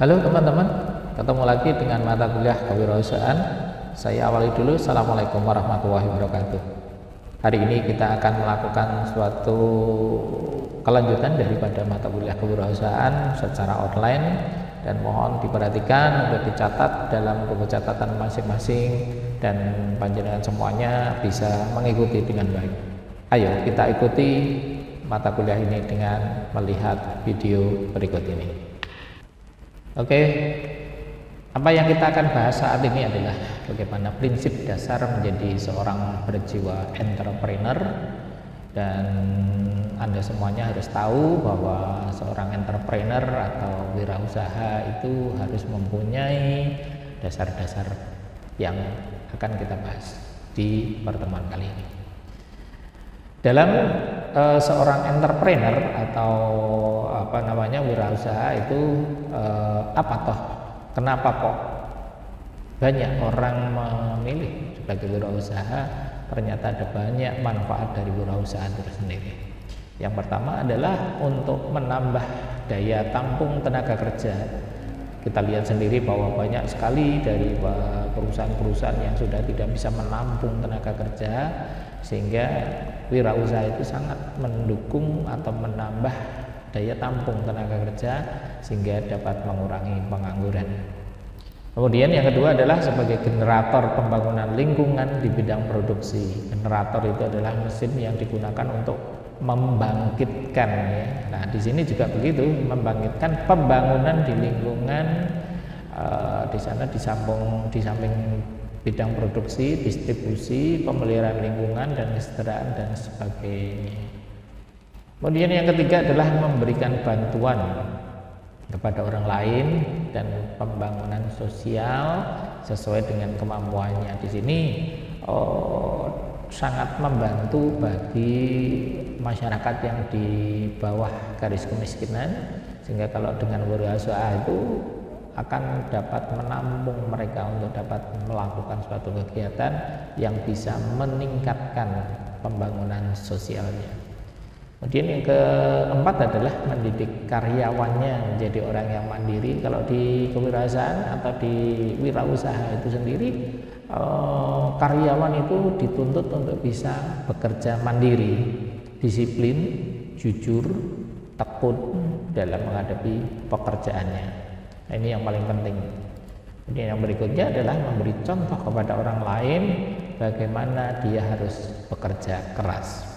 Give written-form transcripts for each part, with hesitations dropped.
Halo teman-teman, ketemu lagi dengan mata kuliah kewirausahaan. Saya awali dulu. Assalamualaikum warahmatullahi wabarakatuh. Hari ini kita akan melakukan suatu kelanjutan daripada mata kuliah kewirausahaan secara online, dan mohon diperhatikan untuk dicatat dalam buku catatan masing-masing dan panjenengan semuanya bisa mengikuti dengan baik. Ayo kita ikuti mata kuliah ini dengan melihat video berikut ini. Oke, apa yang kita akan bahas saat ini adalah bagaimana prinsip dasar menjadi seorang berjiwa entrepreneur. Dan Anda semuanya harus tahu bahwa seorang entrepreneur atau wirausaha itu harus mempunyai dasar-dasar yang akan kita bahas di pertemuan kali ini. Dalam seorang entrepreneur atau wirausaha itu kenapa kok banyak orang memilih sebagai wirausaha? Ternyata ada banyak manfaat dari wirausaha itu sendiri. Yang pertama adalah untuk menambah daya tampung tenaga kerja. Kita lihat sendiri bahwa banyak sekali dari perusahaan-perusahaan yang sudah tidak bisa menampung tenaga kerja, sehingga wirausaha itu sangat mendukung atau menambah daya tampung tenaga kerja sehingga dapat mengurangi pengangguran. Kemudian yang kedua adalah sebagai generator pembangunan lingkungan di bidang produksi. Generator itu adalah mesin yang digunakan untuk membangkitkan, ya. Nah, di sini juga begitu, membangkitkan pembangunan di lingkungan. Di sana di samping bidang produksi, distribusi, pemeliharaan lingkungan dan kesejahteraan dan sebagainya. Kemudian yang ketiga adalah memberikan bantuan kepada orang lain dan pembangunan sosial sesuai dengan kemampuannya. Di sini sangat membantu bagi masyarakat yang di bawah garis kemiskinan, sehingga kalau dengan wirausaha itu akan dapat menampung mereka untuk dapat melakukan suatu kegiatan yang bisa meningkatkan pembangunan sosialnya. Kemudian yang keempat adalah mendidik karyawannya menjadi orang yang mandiri. Kalau di kewirausahaan atau di wirausaha itu sendiri, karyawan itu dituntut untuk bisa bekerja mandiri, disiplin, jujur, tekun dalam menghadapi pekerjaannya. Nah, ini yang paling penting. Kemudian yang berikutnya adalah memberi contoh kepada orang lain bagaimana dia harus bekerja keras.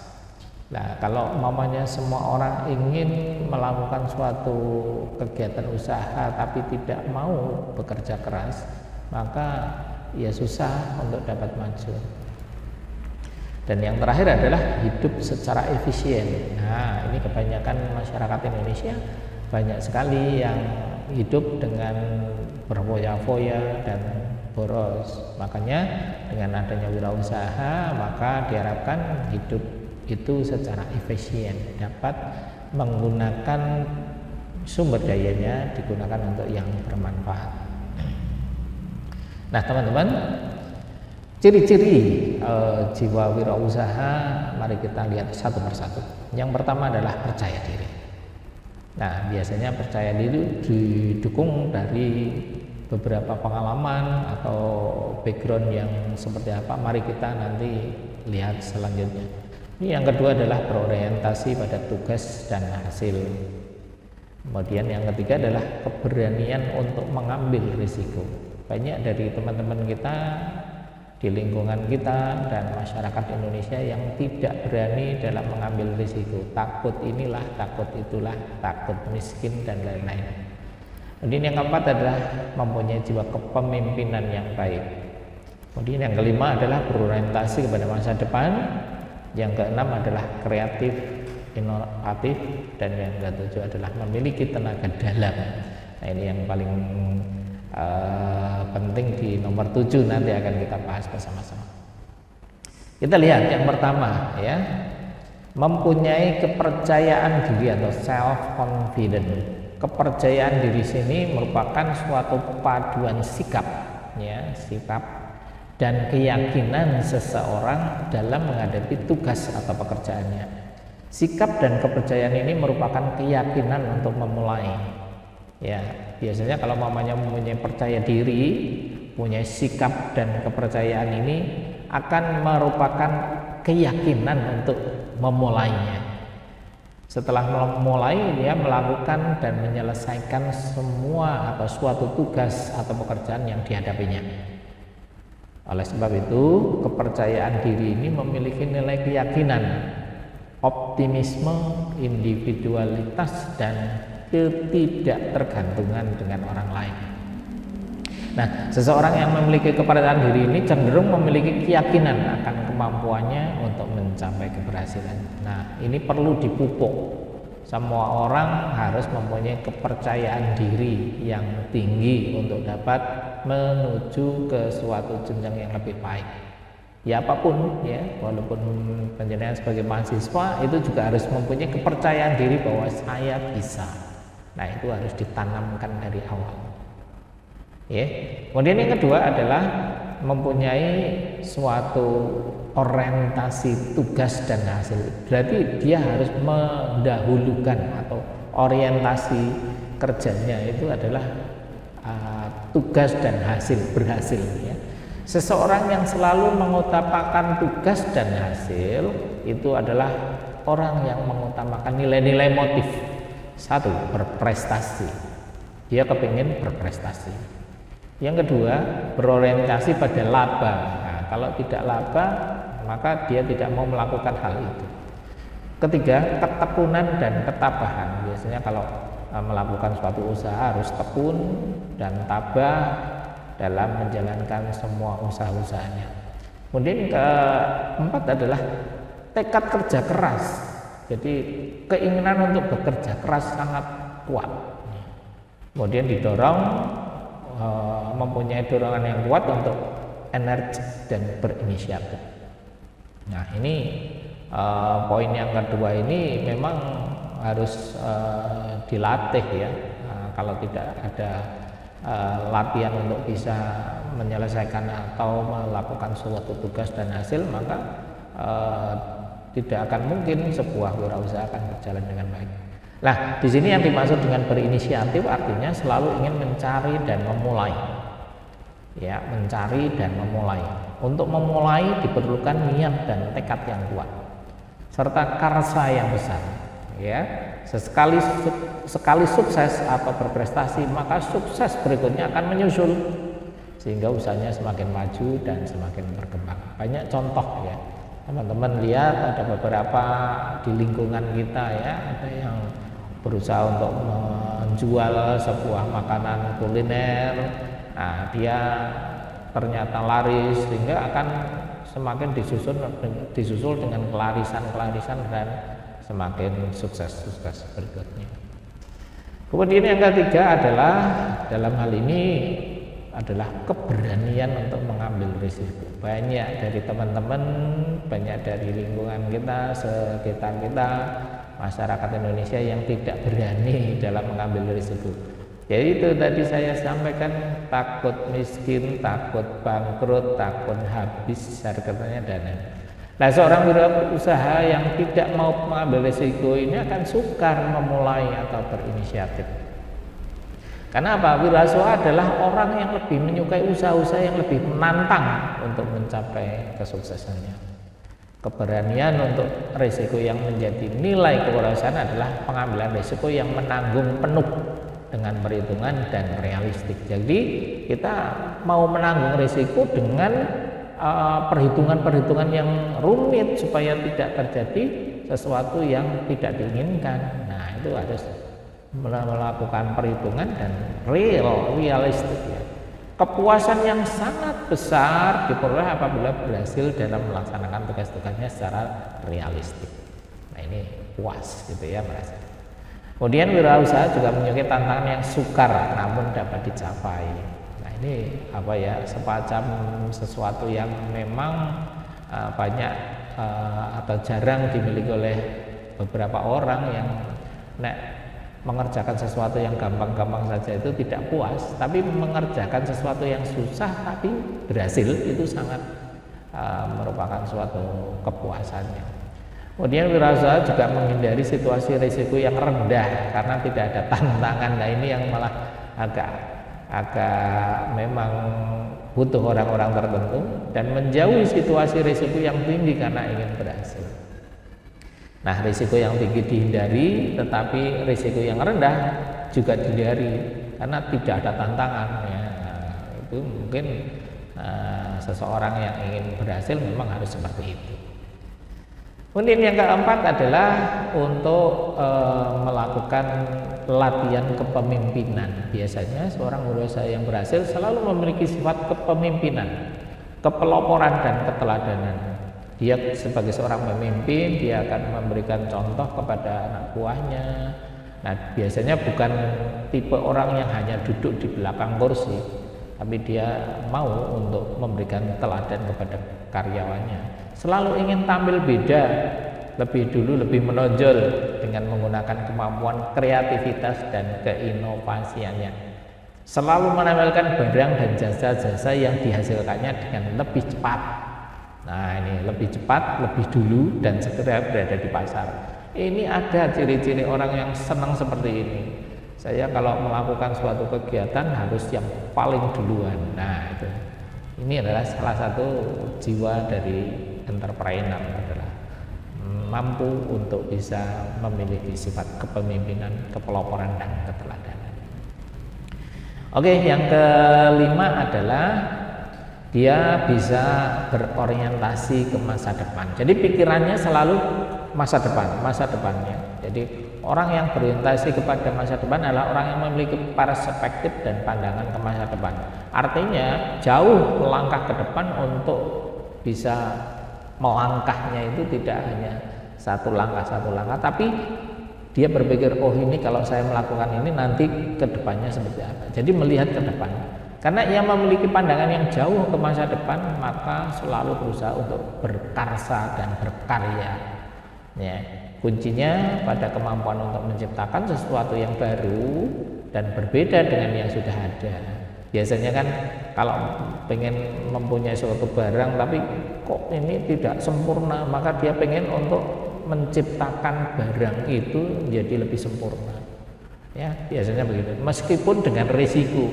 Nah, kalau mamanya semua orang ingin melakukan suatu kegiatan usaha tapi tidak mau bekerja keras, maka ya susah untuk dapat maju. Dan yang terakhir adalah hidup secara efisien. Nah, ini kebanyakan masyarakat Indonesia banyak sekali yang hidup dengan berfoya-foya dan boros. Makanya dengan adanya wirausaha, maka diharapkan hidup itu secara efisien, dapat menggunakan sumber dayanya digunakan untuk yang bermanfaat. Nah, teman-teman, ciri-ciri jiwa wirausaha mari kita lihat satu persatu. Yang pertama adalah percaya diri. Nah, biasanya percaya diri didukung dari beberapa pengalaman atau background yang seperti apa. Mari kita nanti lihat selanjutnya. Ini yang kedua adalah berorientasi pada tugas dan hasil. Kemudian yang ketiga adalah keberanian untuk mengambil risiko. Banyak dari teman-teman kita di lingkungan kita dan masyarakat Indonesia yang tidak berani dalam mengambil risiko. Takut inilah, takut itulah, takut miskin dan lain-lain. Kemudian yang keempat adalah mempunyai jiwa kepemimpinan yang baik. Kemudian yang kelima adalah berorientasi kepada masa depan. Yang keenam adalah kreatif, inovatif, dan yang ketujuh adalah memiliki tenaga dalam. Nah, ini yang paling penting di nomor 7, nanti akan kita bahas bersama-sama. Kita lihat yang pertama, ya, mempunyai kepercayaan diri atau self confidence. Kepercayaan diri sini merupakan suatu paduan sikap, ya, sikap dan keyakinan seseorang dalam menghadapi tugas atau pekerjaannya. Sikap dan kepercayaan ini merupakan keyakinan untuk memulai. Ya, biasanya kalau mamanya mempunyai percaya diri, punya sikap dan kepercayaan ini akan merupakan keyakinan untuk memulainya. Setelah memulai, dia melakukan dan menyelesaikan semua atau suatu tugas atau pekerjaan yang dihadapinya. Oleh sebab itu, kepercayaan diri ini memiliki nilai keyakinan, optimisme, individualitas, dan ketidaktergantungan dengan orang lain. Nah, seseorang yang memiliki kepercayaan diri ini cenderung memiliki keyakinan akan kemampuannya untuk mencapai keberhasilan. Nah, ini perlu dipupuk. Semua orang harus mempunyai kepercayaan diri yang tinggi untuk dapat menuju ke suatu jenjang yang lebih baik. Ya apapun ya, walaupun penjenengan sebagai mahasiswa itu juga harus mempunyai kepercayaan diri bahwa saya bisa. Nah, itu harus ditanamkan dari awal. Ya. Kemudian yang kedua adalah mempunyai suatu orientasi tugas dan hasil. Berarti dia harus mendahulukan atau orientasi kerjanya itu adalah tugas dan hasil, berhasil ya. Seseorang yang selalu mengutamakan tugas dan hasil itu adalah orang yang mengutamakan nilai-nilai motif. Satu, berprestasi. Dia kepingin berprestasi. Yang kedua, berorientasi pada laba. Nah, kalau tidak laba, maka dia tidak mau melakukan hal itu. Ketiga, ketekunan dan ketabahan. Biasanya kalau melakukan suatu usaha harus tekun dan tabah dalam menjalankan semua usaha-usahanya. Kemudian keempat adalah tekad kerja keras. Jadi keinginan untuk bekerja keras sangat kuat. Kemudian didorong, mempunyai dorongan yang kuat untuk energi dan berinisiatif. Nah, ini poin yang kedua ini memang harus dilatih ya. Kalau tidak ada latihan untuk bisa menyelesaikan atau melakukan suatu tugas dan hasil, maka tidak akan mungkin sebuah wirausaha akan berjalan dengan baik. Nah, di sini yang dimaksud dengan berinisiatif artinya selalu ingin mencari dan memulai. Ya, mencari dan memulai. Untuk memulai diperlukan niat dan tekad yang kuat serta karsa yang besar. Ya, sekali sukses atau berprestasi, maka sukses berikutnya akan menyusul sehingga usahanya semakin maju dan semakin berkembang. Banyak contoh ya. Teman-teman lihat ada beberapa di lingkungan kita ya, ada yang berusaha untuk menjual sebuah makanan kuliner. Nah, dia ternyata laris sehingga akan semakin disusul dengan kelarisan dan semakin sukses berikutnya. Kemudian yang ketiga adalah dalam hal ini adalah keberanian untuk mengambil risiko. Banyak dari teman-teman, banyak dari lingkungan kita, sekitar kita, masyarakat Indonesia yang tidak berani dalam mengambil risiko. Jadi itu tadi saya sampaikan, takut miskin, takut bangkrut, takut habis hartanya dana. Nah, seorang wirausaha yang tidak mau mengambil risiko ini akan sukar memulai atau berinisiatif. Karena apa? Wirausaha adalah orang yang lebih menyukai usaha-usaha yang lebih menantang untuk mencapai kesuksesannya. Keberanian untuk risiko yang menjadi nilai kewirausahaan adalah pengambilan risiko yang menanggung penuh dengan perhitungan dan realistik. Jadi kita mau menanggung risiko dengan perhitungan-perhitungan yang rumit supaya tidak terjadi sesuatu yang tidak diinginkan. Nah, itu harus melakukan perhitungan dan realistik ya. Kepuasan yang sangat besar diperoleh apabila berhasil dalam melaksanakan tugas-tugasnya secara realistik. Nah, ini puas gitu ya merasa. Kemudian wirausaha juga menyukai tantangan yang sukar namun dapat dicapai. Nah, ini apa ya, semacam sesuatu yang memang banyak atau jarang dimiliki oleh beberapa orang yang mengerjakan sesuatu yang gampang-gampang saja itu tidak puas, tapi mengerjakan sesuatu yang susah tapi berhasil itu sangat merupakan suatu kepuasannya. Kemudian wirausaha juga menghindari situasi risiko yang rendah karena tidak ada tantangan. Nah ini yang malah agak memang butuh orang-orang tertentu, dan menjauhi situasi risiko yang tinggi karena ingin berhasil. Nah risiko yang tinggi dihindari, tetapi risiko yang rendah juga dihindari karena tidak ada tantangan ya. Itu mungkin seseorang yang ingin berhasil memang harus seperti itu. Kemudian yang keempat adalah untuk melakukan latihan kepemimpinan. Biasanya seorang wirausaha yang berhasil selalu memiliki sifat kepemimpinan, kepeloporan dan keteladanan. Dia sebagai seorang pemimpin, dia akan memberikan contoh kepada anak buahnya. Nah, biasanya bukan tipe orang yang hanya duduk di belakang kursi, tapi dia mau untuk memberikan teladan kepada karyawannya. Selalu ingin tampil beda, lebih dulu, lebih menonjol dengan menggunakan kemampuan kreativitas dan keinovasiannya. Selalu menampilkan barang dan jasa-jasa yang dihasilkannya dengan lebih cepat. Nah ini lebih cepat, lebih dulu, dan segera berada di pasar. Ini ada ciri-ciri orang yang senang seperti ini. Saya kalau melakukan suatu kegiatan harus yang paling duluan. Nah itu, ini adalah salah satu jiwa dari entrepreneur, adalah mampu untuk bisa memiliki sifat kepemimpinan, kepeloporan dan keteladanan. Oke, yang kelima adalah dia bisa berorientasi ke masa depan. Jadi pikirannya selalu masa depannya. Jadi orang yang berorientasi kepada masa depan adalah orang yang memiliki perspektif dan pandangan ke masa depan. Artinya jauh melangkah ke depan untuk bisa melangkahnya itu tidak hanya satu langkah, tapi dia berpikir, oh ini kalau saya melakukan ini nanti ke depannya seperti apa. Jadi melihat ke depan. Karena ia memiliki pandangan yang jauh ke masa depan, maka selalu berusaha untuk berkarsa dan berkarya. Ya, kuncinya pada kemampuan untuk menciptakan sesuatu yang baru dan berbeda dengan yang sudah ada. Biasanya kan kalau pengen mempunyai suatu barang tapi kok ini tidak sempurna, maka dia pengen untuk menciptakan barang itu menjadi lebih sempurna. Ya, biasanya begitu. Meskipun dengan risiko,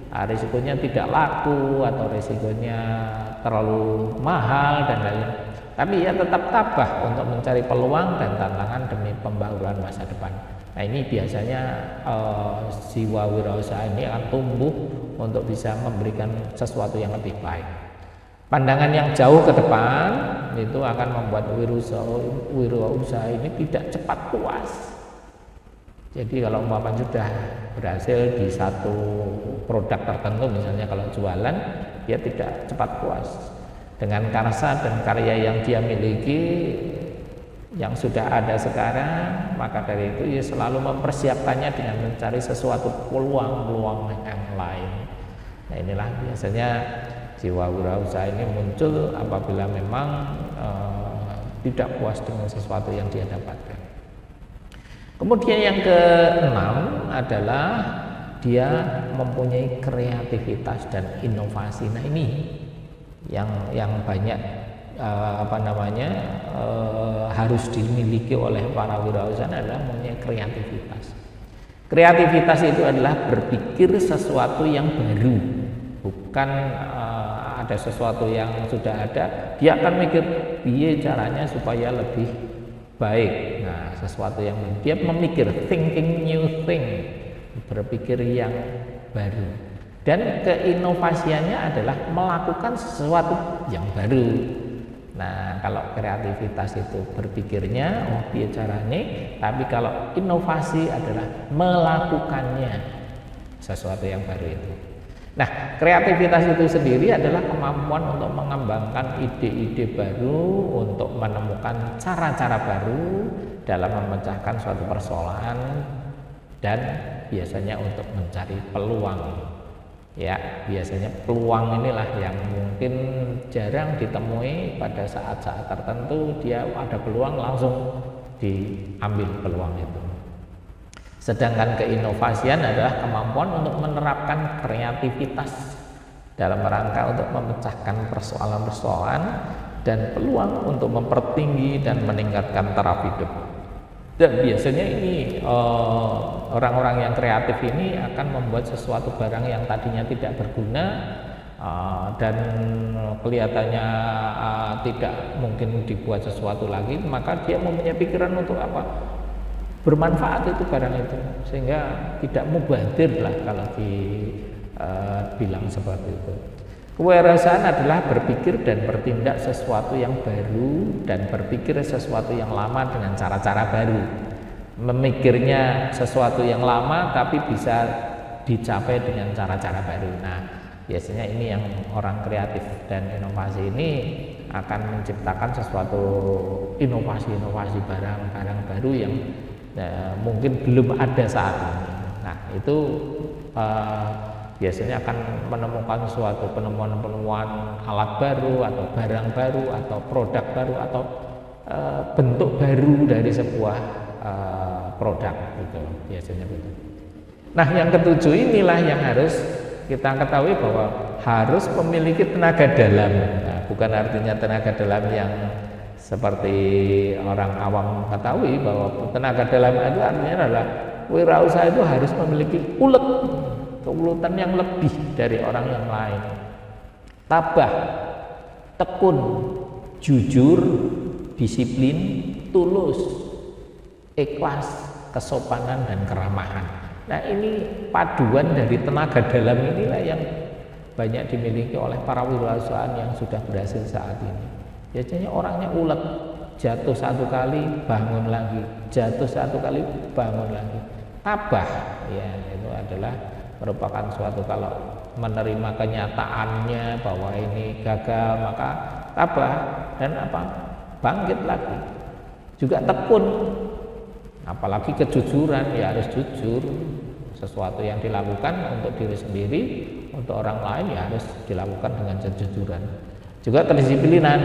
risikonya tidak laku atau risikonya terlalu mahal dan lain-lain, tapi ia tetap tabah untuk mencari peluang dan tantangan demi pembaruan masa depan. Nah ini biasanya jiwa wirausaha ini akan tumbuh untuk bisa memberikan sesuatu yang lebih baik. Pandangan yang jauh ke depan itu akan membuat wirausaha ini tidak cepat puas. Jadi kalau umpamanya sudah berhasil di satu produk tertentu, misalnya kalau jualan, dia tidak cepat puas. Dengan karsa dan karya yang dia miliki, yang sudah ada sekarang, maka dari itu ia selalu mempersiapkannya dengan mencari sesuatu peluang-peluang yang lain. Nah inilah biasanya jiwa wirausaha ini muncul apabila memang tidak puas dengan sesuatu yang dia dapatkan. Kemudian yang keenam adalah dia mempunyai kreativitas dan inovasi. Nah ini yang banyak harus dimiliki oleh para wirausaha adalah mempunyai kreativitas. Kreativitas itu adalah berpikir sesuatu yang baru, bukan ada sesuatu yang sudah ada. Dia akan mikir piye caranya supaya lebih baik. Nah, sesuatu yang dia memikir, thinking new thing, berpikir yang baru. Dan keinovasiannya adalah melakukan sesuatu yang baru. Nah, kalau kreativitas itu berpikirnya, oh piye caranya, tapi kalau inovasi adalah melakukannya sesuatu yang baru itu. Nah, kreativitas itu sendiri adalah kemampuan untuk mengembangkan ide-ide baru, untuk menemukan cara-cara baru dalam memecahkan suatu persoalan, dan biasanya untuk mencari peluang. Ya, biasanya peluang inilah yang mungkin jarang ditemui. Pada saat-saat tertentu dia ada peluang, langsung diambil peluang itu. Sedangkan keinovasian adalah kemampuan untuk menerapkan kreativitas dalam rangka untuk memecahkan persoalan-persoalan dan peluang untuk mempertinggi dan meningkatkan taraf hidup. Dan biasanya ini orang-orang yang kreatif ini akan membuat sesuatu barang yang tadinya tidak berguna dan kelihatannya tidak mungkin dibuat sesuatu lagi, maka dia mempunyai pikiran untuk apa? Bermanfaat itu barang itu, sehingga tidak mubazir lah kalau dibilang seperti itu. Kewirausahaan adalah berpikir dan bertindak sesuatu yang baru dan berpikir sesuatu yang lama dengan cara-cara baru. Memikirnya sesuatu yang lama tapi bisa dicapai dengan cara-cara baru. Nah, biasanya ini yang orang kreatif dan inovasi ini akan menciptakan sesuatu inovasi-inovasi barang-barang baru yang mungkin belum ada saat ini. Nah, itu biasanya akan menemukan suatu penemuan-penemuan alat baru atau barang baru atau produk baru atau bentuk baru dari sebuah produk gitu, biasanya begitu. Nah, yang ketujuh inilah yang harus kita ketahui bahwa harus memiliki tenaga dalam. Nah, bukan artinya tenaga dalam yang seperti orang awam ketahui bahwa tenaga dalam itu artinya adalah wirausaha itu harus memiliki keuletan yang lebih dari orang yang lain, tabah, tekun, jujur, disiplin, tulus, ikhlas, kesopanan dan keramahan. Nah, ini paduan dari tenaga dalam inilah yang banyak dimiliki oleh para wirausahaan yang sudah berhasil saat ini. Biasanya orangnya ulet, jatuh satu kali bangun lagi, jatuh satu kali bangun lagi. Tabah, ya itu adalah merupakan suatu, kalau menerima kenyataannya bahwa ini gagal maka tabah dan bangkit lagi. Juga tekun, apalagi kejujuran, ya harus jujur. Sesuatu yang dilakukan untuk diri sendiri, untuk orang lain ya harus dilakukan dengan kejujuran. Juga kedisiplinan,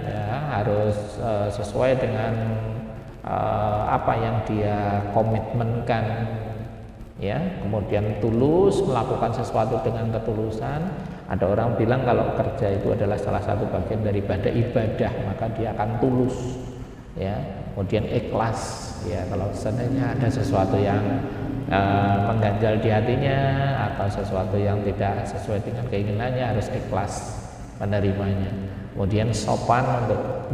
ya harus sesuai dengan apa yang dia komitmenkan, ya. Kemudian tulus, melakukan sesuatu dengan ketulusan. Ada orang bilang kalau kerja itu adalah salah satu bagian daripada ibadah, maka dia akan tulus, ya. Kemudian ikhlas, ya, kalau seandainya ada sesuatu yang mengganjal di hatinya atau sesuatu yang tidak sesuai dengan keinginannya, harus ikhlas menerimanya. Kemudian sopan untuk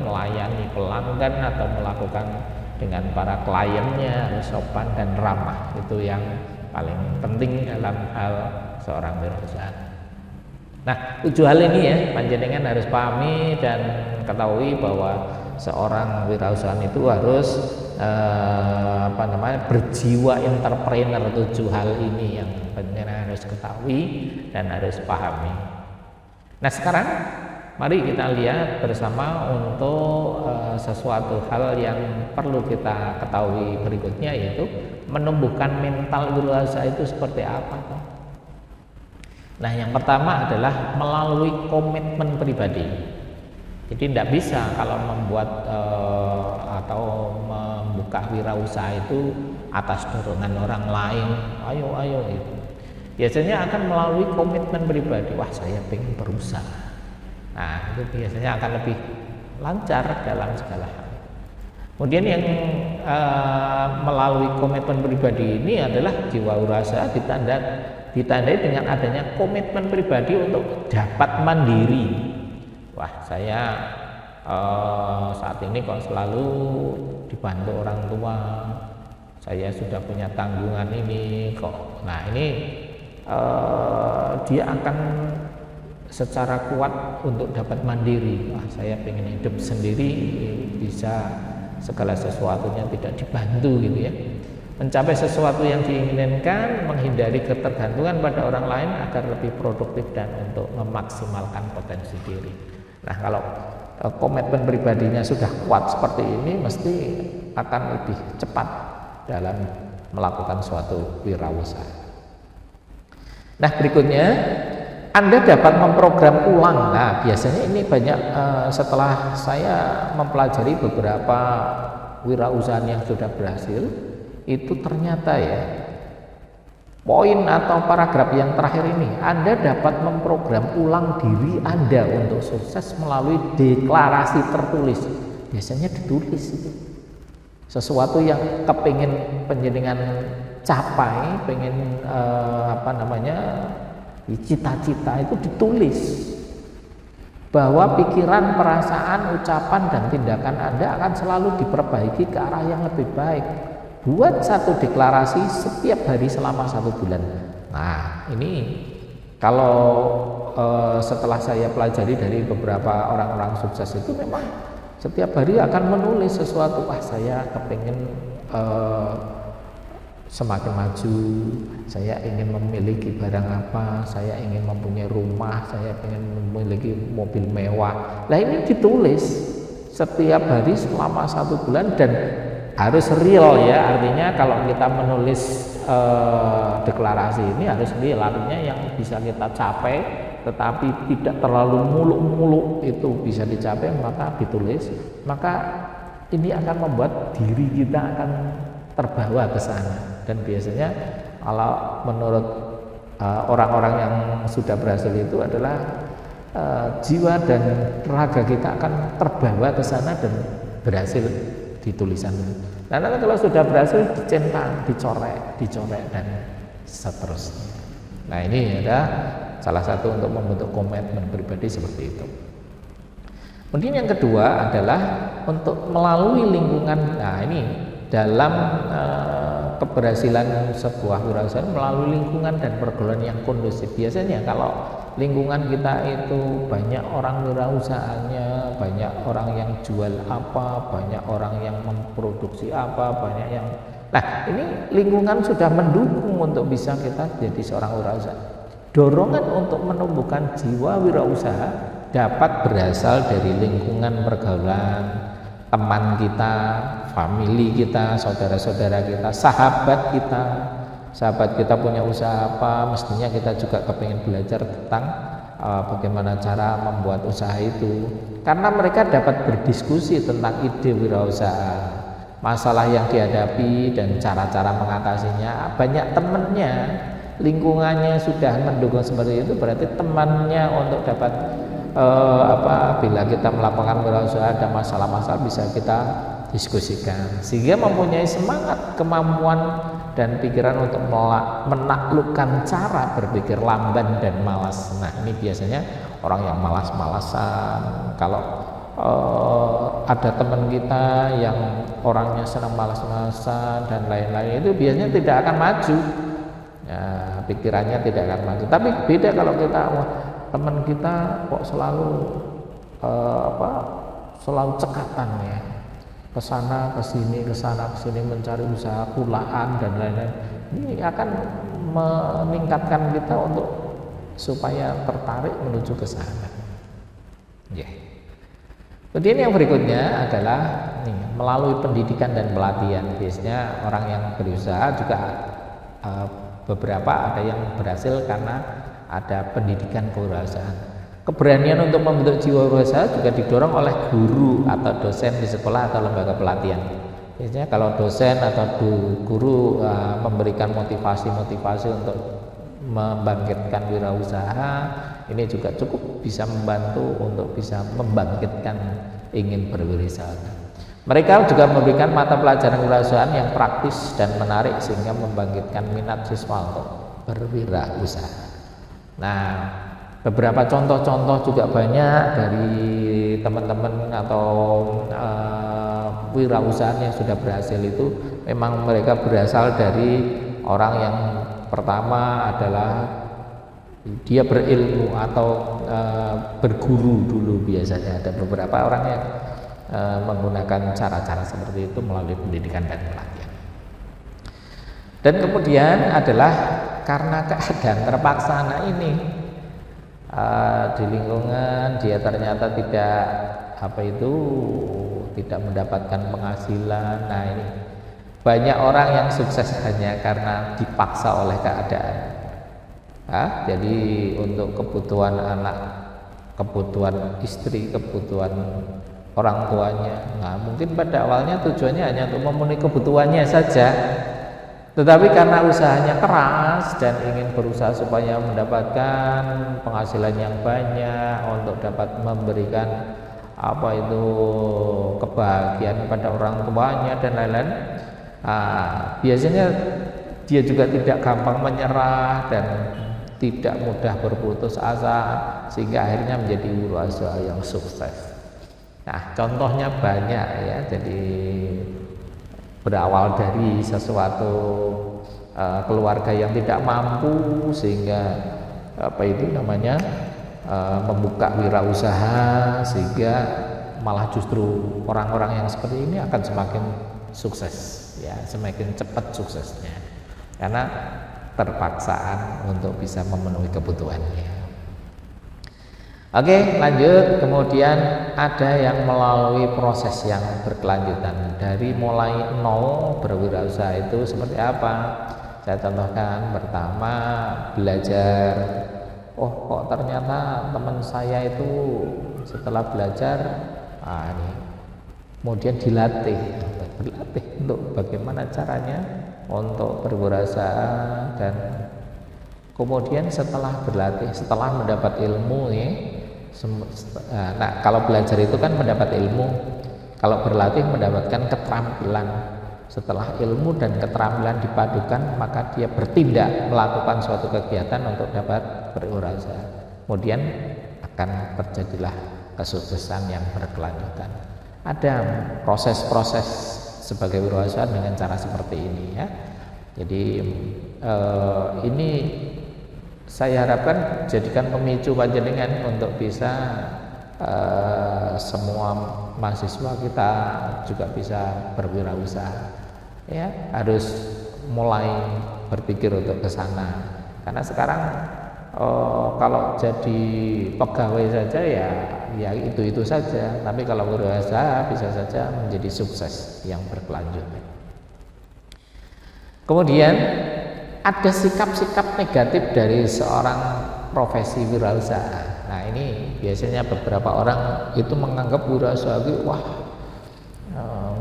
melayani pelanggan atau melakukan dengan para kliennya, harus sopan dan ramah. Itu yang paling penting dalam hal seorang wirausaha. Nah, 7 hal ini ya panjenengan harus pahami dan ketahui bahwa seorang wirausahaan itu harus berjiwa entrepreneur. 7 hal ini yang panjenengan harus ketahui dan harus pahami. Nah, sekarang mari kita lihat bersama untuk sesuatu hal yang perlu kita ketahui berikutnya, yaitu menumbuhkan mental wirausaha itu seperti apa. Nah, yang pertama adalah melalui komitmen pribadi. Jadi tidak bisa kalau membuat atau membuka wirausaha itu atas dorongan orang lain, ayo itu. Biasanya akan melalui komitmen pribadi. Wah, saya pengen berusaha. Nah, itu biasanya akan lebih lancar dalam segala hal. Kemudian yang melalui komitmen pribadi ini adalah jiwa wirausaha ditandai dengan adanya komitmen pribadi untuk dapat mandiri. Wah, saya saat ini kok selalu dibantu orang tua, saya sudah punya tanggungan ini kok. Nah, ini dia akan secara kuat untuk dapat mandiri. Wah, saya pengen hidup sendiri, bisa segala sesuatunya tidak dibantu gitu ya. Mencapai sesuatu yang diinginkan, menghindari ketergantungan pada orang lain agar lebih produktif dan untuk memaksimalkan potensi diri. Nah, kalau komitmen pribadinya sudah kuat seperti ini, mesti akan lebih cepat dalam melakukan suatu wirausaha. Nah, berikutnya Anda dapat memprogram ulang. Nah, biasanya ini banyak setelah saya mempelajari beberapa wirausaha yang sudah berhasil, itu ternyata ya poin atau paragraf yang terakhir ini, Anda dapat memprogram ulang diri Anda untuk sukses melalui deklarasi tertulis. Biasanya ditulis itu. Sesuatu yang kepingin penjenengan capai, pengen cita-cita itu ditulis. Bahwa pikiran, perasaan, ucapan dan tindakan Anda akan selalu diperbaiki ke arah yang lebih baik. Buat satu deklarasi setiap hari selama 1 bulan. Nah, ini kalau setelah saya pelajari dari beberapa orang-orang sukses itu memang setiap hari akan menulis sesuatu. Wah, saya kepingin semakin maju, saya ingin memiliki barang apa, saya ingin mempunyai rumah, saya ingin memiliki mobil mewah. Nah, ini ditulis setiap hari selama 1 bulan dan harus real ya. Artinya kalau kita menulis deklarasi ini harus real, artinya yang bisa kita capai tetapi tidak terlalu muluk-muluk itu bisa dicapai, maka ditulis. Maka ini akan membuat diri kita akan terbawa ke sana. Dan biasanya kalau menurut orang-orang yang sudah berhasil itu adalah jiwa dan raga kita akan terbawa ke sana dan berhasil di tulisan. Nah, nanti kalau sudah berhasil dicentang, dicoret dan seterusnya. Nah, ini ada salah satu untuk membentuk komitmen pribadi seperti itu. Kemudian yang kedua adalah untuk melalui lingkungan. Nah, ini dalam keberhasilan sebuah wirausaha melalui lingkungan dan pergaulan yang kondusif. Biasanya kalau lingkungan kita itu banyak orang wirausahanya, banyak orang yang jual apa, banyak orang yang memproduksi apa, banyak yang ini lingkungan sudah mendukung untuk bisa kita jadi seorang wirausaha. Dorongan untuk menumbuhkan jiwa wirausaha dapat berasal dari lingkungan pergaulan, teman kita, famili kita, saudara-saudara kita, sahabat kita. Sahabat kita punya usaha apa, mestinya kita juga kepingin belajar tentang bagaimana cara membuat usaha itu. Karena mereka dapat berdiskusi tentang ide wirausaha, masalah yang dihadapi dan cara-cara mengatasinya. Banyak temannya, lingkungannya sudah mendukung seperti itu, berarti temannya untuk dapat bila kita melakukan wirausaha ada masalah-masalah bisa kita diskusikan, sehingga mempunyai semangat, kemampuan dan pikiran untuk menaklukkan cara berpikir lamban dan malas. Nah, ini biasanya orang yang malas-malasan. Kalau ada teman kita yang orangnya senang malas-malasan dan lain-lain, itu biasanya tidak akan maju. Ya, pikirannya tidak akan maju. Tapi beda kalau kita teman kita kok selalu selalu cekatan ya, ke sana ke sini mencari usaha kulaan dan lain-lain. Ini akan meningkatkan kita untuk supaya tertarik menuju ke sana. Yeah. Kemudian yang berikutnya adalah melalui pendidikan dan pelatihan. Biasanya orang yang berusaha juga beberapa ada yang berhasil karena ada pendidikan kewirausahaan. Keberanian untuk membentuk jiwa wirausaha juga didorong oleh guru atau dosen di sekolah atau lembaga pelatihan. Biasanya kalau dosen atau guru memberikan motivasi untuk membangkitkan wirausaha, ini juga cukup bisa membantu untuk bisa membangkitkan ingin berwirausaha. Mereka juga memberikan mata pelajaran kewirausahaan yang praktis dan menarik sehingga membangkitkan minat siswa untuk berwirausaha. Nah, beberapa contoh-contoh juga banyak dari teman-teman atau wirausahaan yang sudah berhasil itu memang mereka berasal dari orang yang pertama adalah dia berilmu atau berguru dulu. Biasanya ada beberapa orang yang menggunakan cara-cara seperti itu melalui pendidikan dan pelatihan. Dan kemudian adalah karena keadaan terpaksa ini di lingkungan dia ternyata tidak mendapatkan penghasilan. Nah, ini banyak orang yang sukses hanya karena dipaksa oleh keadaan. Jadi untuk kebutuhan anak, kebutuhan istri, kebutuhan orang tuanya. Nah, mungkin pada awalnya tujuannya hanya untuk memenuhi kebutuhannya saja. Tetapi karena usahanya keras dan ingin berusaha supaya mendapatkan penghasilan yang banyak untuk dapat memberikan apa itu kebahagiaan pada orang tuanya dan lain-lain, biasanya dia juga tidak gampang menyerah dan tidak mudah berputus asa, sehingga akhirnya menjadi wirausaha yang sukses. Nah, contohnya banyak ya. Jadi berawal dari sesuatu keluarga yang tidak mampu, sehingga apa itu namanya membuka wirausaha, sehingga malah justru orang-orang yang seperti ini akan semakin sukses ya, semakin cepat suksesnya karena terpaksaan untuk bisa memenuhi kebutuhannya. Oke, lanjut. Kemudian ada yang melalui proses yang berkelanjutan dari mulai nol berwirausaha itu seperti apa. Saya contohkan, pertama belajar. Oh, kok ternyata teman saya itu setelah belajar ini kemudian berlatih untuk bagaimana caranya untuk berwirausaha, dan kemudian setelah berlatih, setelah mendapat ilmu ya. Nah, kalau belajar itu kan mendapat ilmu, kalau berlatih mendapatkan keterampilan. Setelah ilmu dan keterampilan dipadukan, maka dia bertindak melakukan suatu kegiatan untuk dapat berwirausaha. Kemudian akan terjadilah kesuksesan yang berkelanjutan. Ada proses-proses sebagai wirausaha dengan cara seperti ini ya. Jadi ini saya harapkan jadikan pemicu panjenengan untuk bisa semua mahasiswa kita juga bisa berwirausaha ya, harus mulai berpikir untuk ke sana. Karena sekarang kalau jadi pegawai saja ya itu saja, tapi kalau wirausaha bisa saja menjadi sukses yang berkelanjutan. Kemudian ada sikap-sikap negatif dari seorang profesi wirausaha. Nah, ini biasanya beberapa orang itu menganggap wirausaha itu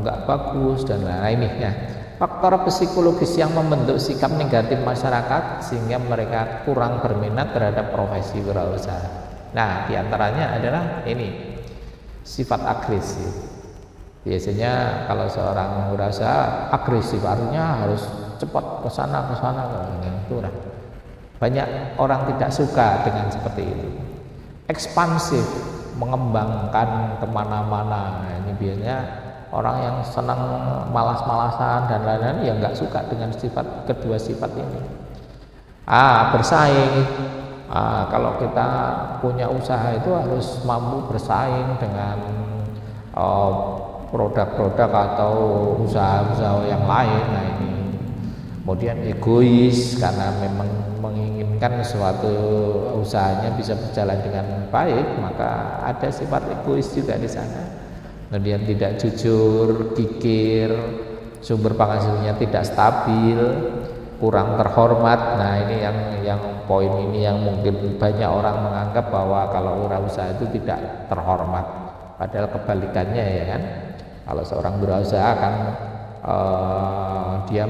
nggak bagus dan lain-lain ya. Faktor psikologis yang membentuk sikap negatif masyarakat sehingga mereka kurang berminat terhadap profesi wirausaha. Nah, diantaranya adalah ini, sifat agresif. Biasanya kalau seorang wirausaha agresif, artinya harus cepat ke sana itu lah. Banyak orang tidak suka dengan seperti itu. Ekspansif, mengembangkan kemana-mana. Nah, ini biasanya orang yang senang malas-malasan dan lain-lain yang nggak suka dengan kedua sifat ini. Bersaing. Kalau kita punya usaha itu harus mampu bersaing dengan produk-produk atau usaha-usaha yang lain. Nah, ini kemudian egois karena memang menginginkan suatu usahanya bisa berjalan dengan baik, maka ada sifat egois juga di sana. Kemudian tidak jujur, kikir, sumber penghasilannya tidak stabil, kurang terhormat. Nah, ini yang poin ini yang mungkin banyak orang menganggap bahwa kalau wirausaha itu tidak terhormat, padahal kebalikannya ya kan. Kalau seorang wirausaha kan dia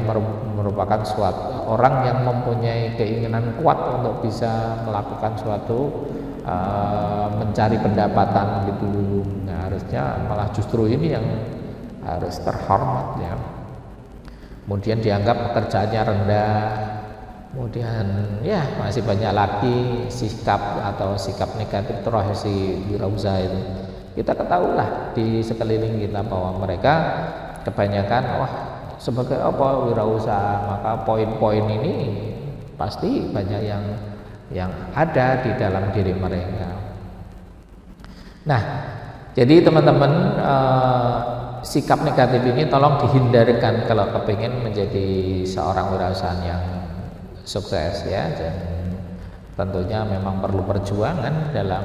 merupakan suatu orang yang mempunyai keinginan kuat untuk bisa melakukan suatu mencari pendapatan gitu. Nah, harusnya malah justru ini yang harus terhormat ya. Kemudian dianggap pekerjaannya rendah. Kemudian ya masih banyak lagi sikap negatif profesi wirausaha itu. Kita ketahuilah di sekeliling kita bahwa mereka kebanyakan sebagai apa wirausaha, maka poin-poin ini pasti banyak yang ada di dalam diri mereka. Nah, jadi teman-teman, sikap negatif ini tolong dihindarkan kalau kepingin menjadi seorang wirausaha yang sukses ya. Dan tentunya memang perlu perjuangan dalam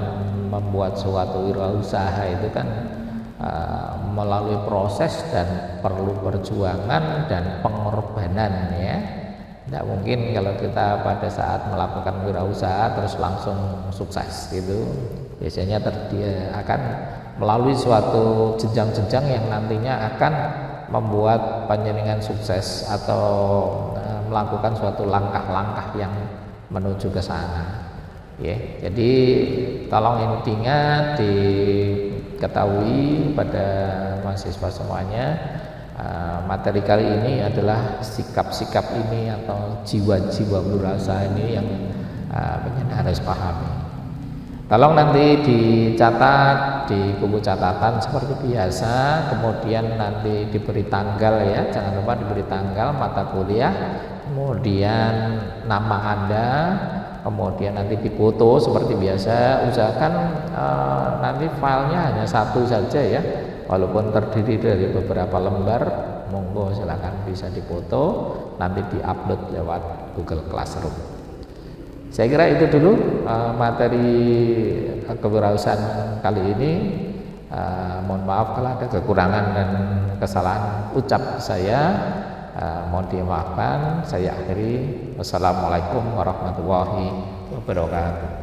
membuat suatu wirausaha itu kan melalui proses dan perlu perjuangan dan pengorbanan ya. Tidak mungkin kalau kita pada saat melakukan wirausaha terus langsung sukses gitu. Biasanya dia akan melalui suatu jenjang-jenjang yang nantinya akan membuat panjenengan sukses atau melakukan suatu langkah-langkah yang menuju ke sana. Ya, jadi tolong intinya diketahui pada mahasiswa semuanya, materi kali ini adalah sikap-sikap ini atau jiwa-jiwa berusaha ini yang harus pahami. Tolong nanti dicatat di buku catatan seperti biasa, kemudian nanti diberi tanggal ya, jangan lupa diberi tanggal mata kuliah, kemudian nama Anda, kemudian nanti difoto seperti biasa. Usahakan nanti filenya hanya satu saja ya, walaupun terdiri dari beberapa lembar, monggo silakan bisa difoto, nanti diupload lewat Google Classroom. Saya kira itu dulu materi kewirausahaan kali ini. Mohon maaf kalau ada kekurangan dan kesalahan ucap saya, mohon dimaafkan. Saya akhiri. Wassalamualaikum warahmatullahi wabarakatuh.